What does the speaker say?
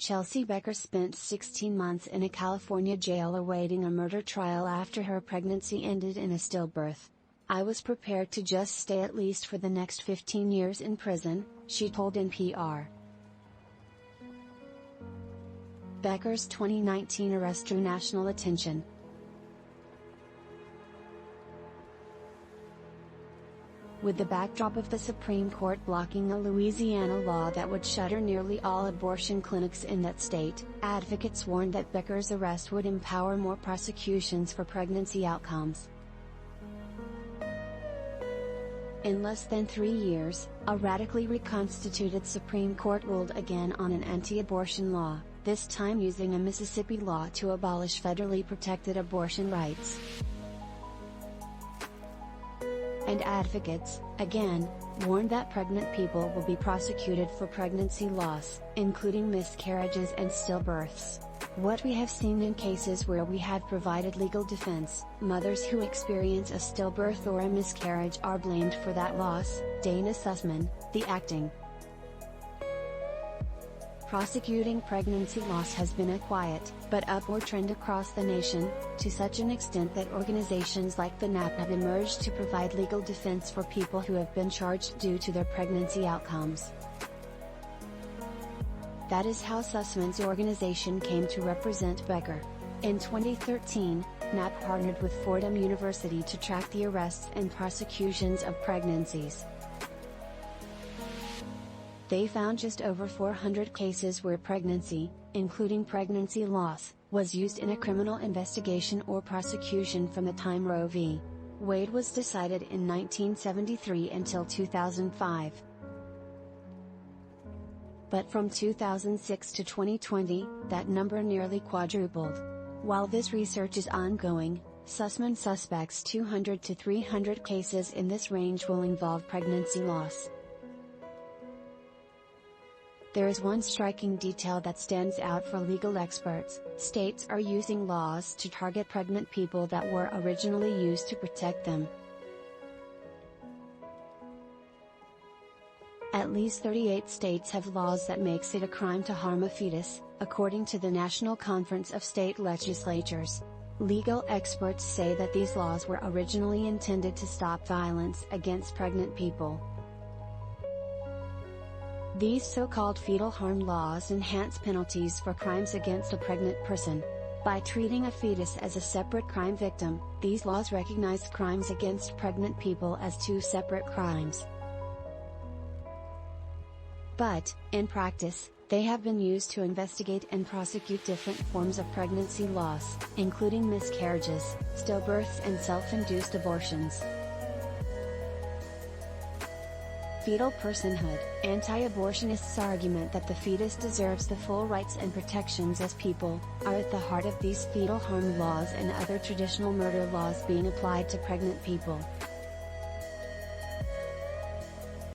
Chelsea Becker spent 16 months in a California jail awaiting a murder trial after her pregnancy ended in a stillbirth. "I was prepared to just stay at least for the next 15 years in prison," she told NPR. Becker's 2019 arrest drew national attention. With the backdrop of the Supreme Court blocking a Louisiana law that would shutter nearly all abortion clinics in that state, advocates warned that Becker's arrest would empower more prosecutions for pregnancy outcomes. In less than 3 years, a radically reconstituted Supreme Court ruled again on an anti-abortion law, this time using a Mississippi law to abolish federally protected abortion rights. And advocates, again, warned that pregnant people will be prosecuted for pregnancy loss, including miscarriages and stillbirths. What we have seen in cases where we have provided legal defense, mothers who experience a stillbirth or a miscarriage are blamed for that loss, Dana Sussman, the acting prosecuting pregnancy loss has been a quiet, but upward trend across the nation, to such an extent that organizations like the NAPW have emerged to provide legal defense for people who have been charged due to their pregnancy outcomes. That is how Sussman's organization came to represent Becker. In 2013, NAP partnered with Fordham University to track the arrests and prosecutions of pregnancies. They found just over 400 cases where pregnancy, including pregnancy loss, was used in a criminal investigation or prosecution from the time Roe v. Wade was decided in 1973 until 2005. But from 2006 to 2020, that number nearly quadrupled. While this research is ongoing, Sussman suspects 200 to 300 cases in this range will involve pregnancy loss. There is one striking detail that stands out for legal experts: states are using laws to target pregnant people that were originally used to protect them. At least 38 states have laws that makes it a crime to harm a fetus, according to the National Conference of State Legislatures. Legal experts say that these laws were originally intended to stop violence against pregnant people. These so-called fetal harm laws enhance penalties for crimes against a pregnant person. By treating a fetus as a separate crime victim, these laws recognize crimes against pregnant people as two separate crimes. But, in practice, they have been used to investigate and prosecute different forms of pregnancy loss, including miscarriages, stillbirths and self-induced abortions. Fetal personhood. Anti-abortionists' argument that the fetus deserves the full rights and protections as people, are at the heart of these fetal harm laws and other traditional murder laws being applied to pregnant people.